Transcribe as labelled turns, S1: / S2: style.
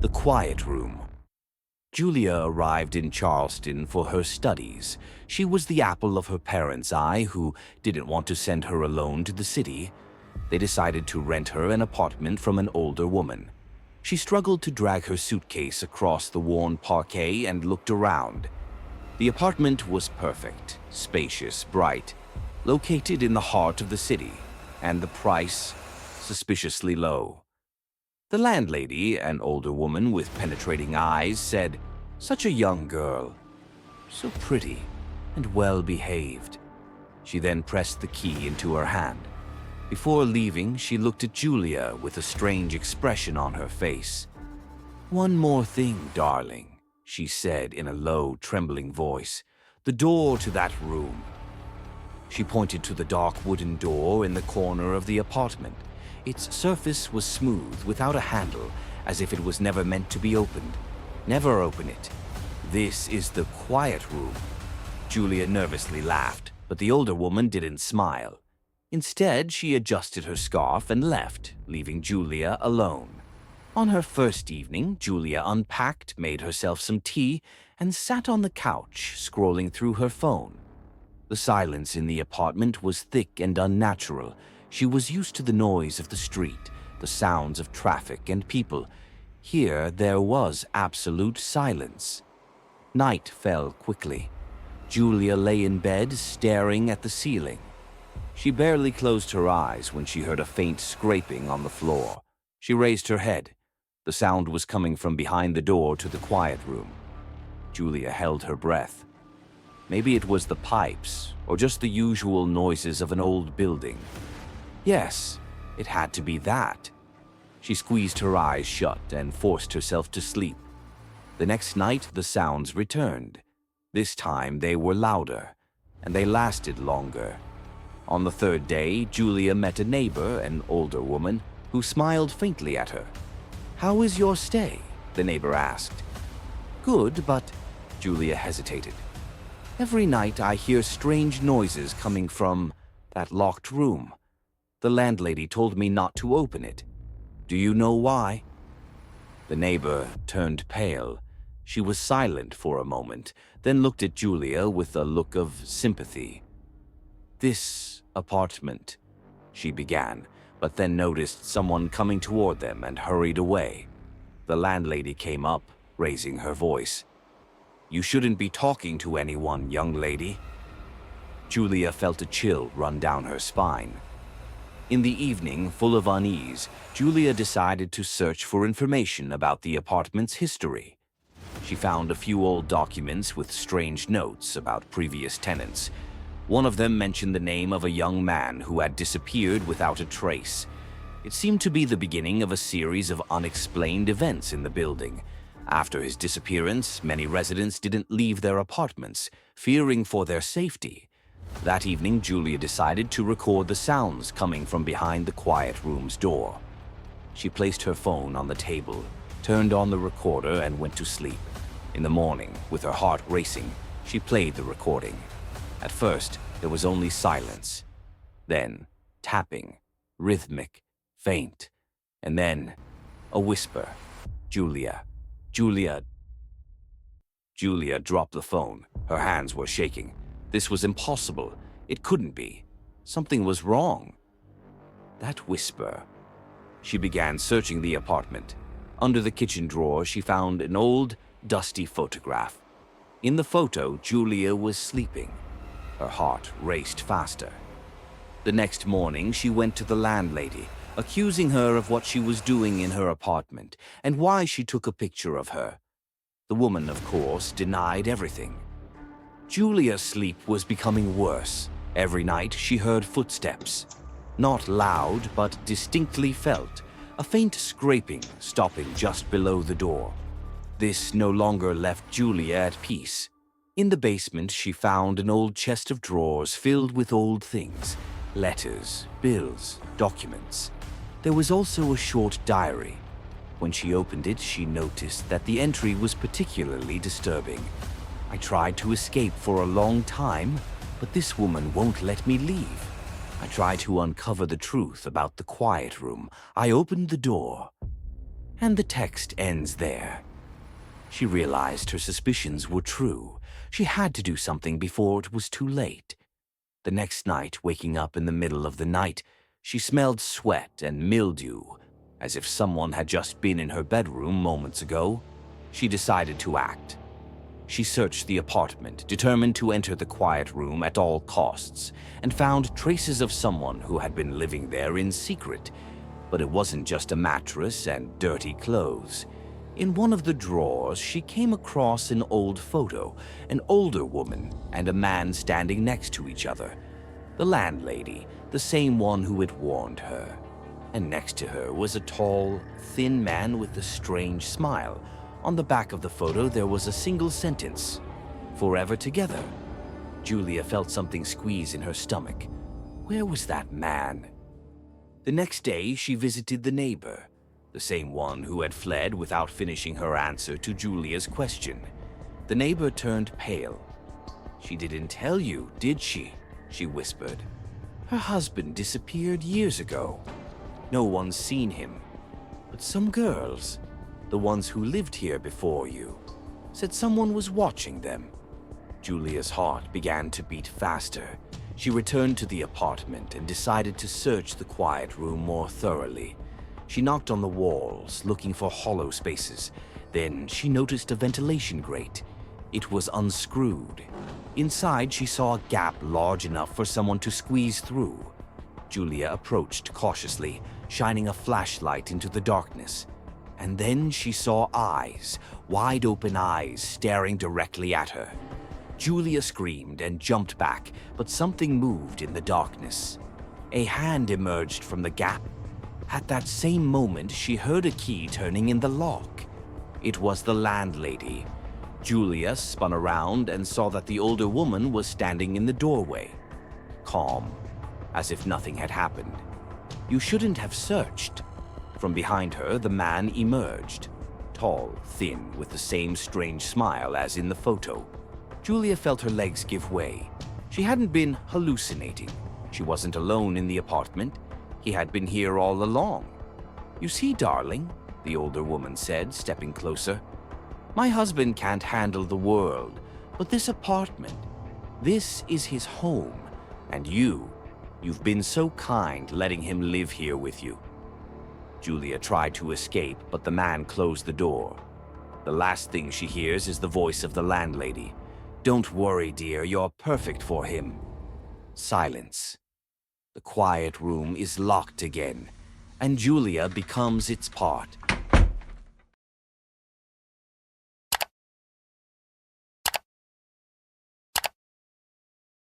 S1: The quiet room. Julia arrived in Charleston for her studies. She was the apple of her parents' eye who didn't want to send her alone to the city. They decided to rent her an apartment from an older woman. She struggled to drag her suitcase across the worn parquet and looked around. The apartment was perfect, spacious, bright, located in the heart of the city, and the price suspiciously low. The landlady, an older woman with penetrating eyes, said, "Such a young girl, so pretty and well-behaved." She then pressed the key into her hand. Before leaving, she looked at Julia with a strange expression on her face. "One more thing, darling," she said in a low, trembling voice. "The door to that room." She pointed to the dark wooden door in the corner of the apartment. Its surface was smooth, without a handle, as if it was never meant to be opened. "Never open it. This is the quiet room." Julia nervously laughed, but the older woman didn't smile. Instead, she adjusted her scarf and left, leaving Julia alone. On her first evening, Julia unpacked, made herself some tea, and sat on the couch, scrolling through her phone. The silence in the apartment was thick and unnatural. She was used to the noise of the street, the sounds of traffic and people. Here, there was absolute silence. Night fell quickly. Julia lay in bed, staring at the ceiling. She barely closed her eyes when she heard a faint scraping on the floor. She raised her head. The sound was coming from behind the door to the quiet room. Julia held her breath. Maybe it was the pipes, or just the usual noises of an old building. Yes, it had to be that. She squeezed her eyes shut and forced herself to sleep. The next night, the sounds returned. This time, they were louder, and they lasted longer. On the third day, Julia met a neighbor, an older woman, who smiled faintly at her. "How is your stay?" the neighbor asked. "Good, but..." Julia hesitated. "Every night I hear strange noises coming from that locked room. The landlady told me not to open it. Do you know why?" The neighbor turned pale. She was silent for a moment, then looked at Julia with a look of sympathy. "This apartment," she began, but then noticed someone coming toward them and hurried away. The landlady came up, raising her voice. "You shouldn't be talking to anyone, young lady." Julia felt a chill run down her spine. In the evening, full of unease, Julia decided to search for information about the apartment's history. She found a few old documents with strange notes about previous tenants. One of them mentioned the name of a young man who had disappeared without a trace. It seemed to be the beginning of a series of unexplained events in the building. After his disappearance, many residents didn't leave their apartments, fearing for their safety. That evening, Julia decided to record the sounds coming from behind the quiet room's door. She placed her phone on the table, turned on the recorder, and went to sleep. In the morning, with her heart racing, she played the recording. At first, there was only silence. Then, tapping, rhythmic, faint. And then, a whisper. "Julia, Julia." Julia dropped the phone. Her hands were shaking. This was impossible. It couldn't be. Something was wrong. That whisper. She began searching the apartment. Under the kitchen drawer, she found an old, dusty photograph. In the photo, Julia was sleeping. Her heart raced faster. The next morning, she went to the landlady, accusing her of what she was doing in her apartment and why she took a picture of her. The woman, of course, denied everything. Julia's sleep was becoming worse. Every night she heard footsteps. Not loud, but distinctly felt. A faint scraping, stopping just below the door. This no longer left Julia at peace. In the basement, she found an old chest of drawers filled with old things. Letters, bills, documents. There was also a short diary. When she opened it, she noticed that the entry was particularly disturbing. "I tried to escape for a long time, but this woman won't let me leave. I tried to uncover the truth about the quiet room. I opened the door, And the text ends there. She realized her suspicions were true. She had to do something before it was too late. The next night, waking up in the middle of the night, she smelled sweat and mildew, as if someone had just been in her bedroom moments ago. She decided to act. She searched the apartment, determined to enter the quiet room at all costs, and found traces of someone who had been living there in secret. But it wasn't just a mattress and dirty clothes. In one of the drawers, she came across an old photo, an older woman and a man standing next to each other. The landlady, the same one who had warned her. And next to her was a tall, thin man with a strange smile. On the back of the photo, there was a single sentence: "Forever together." Julia felt something squeeze in her stomach. Where was that man? The next day, she visited the neighbor, the same one who had fled without finishing her answer to Julia's question. The neighbor turned pale. "She didn't tell you, did she?" she whispered. "Her husband disappeared years ago. No one's seen him. But some girls, the ones who lived here before you, said someone was watching them." Julia's heart began to beat faster. She returned to the apartment and decided to search the quiet room more thoroughly. She knocked on the walls, looking for hollow spaces. Then she noticed a ventilation grate. It was unscrewed. Inside, she saw a gap large enough for someone to squeeze through. Julia approached cautiously, shining a flashlight into the darkness. And then she saw eyes, wide-open eyes, staring directly at her. Julia screamed and jumped back, but something moved in the darkness. A hand emerged from the gap. At that same moment, she heard a key turning in the lock. It was the landlady. Julia spun around and saw that the older woman was standing in the doorway, calm, as if nothing had happened. "You shouldn't have searched." From behind her, the man emerged, tall, thin, with the same strange smile as in the photo. Julia felt her legs give way. She hadn't been hallucinating. She wasn't alone in the apartment. He had been here all along. "You see, darling," the older woman said, stepping closer, "my husband can't handle the world, but this apartment, this is his home, and you've been so kind letting him live here with you." Julia tried to escape, but the man closed the door. The last thing she hears is the voice of the landlady. "Don't worry, dear, you're perfect for him." Silence. The quiet room is locked again, and Julia becomes its part.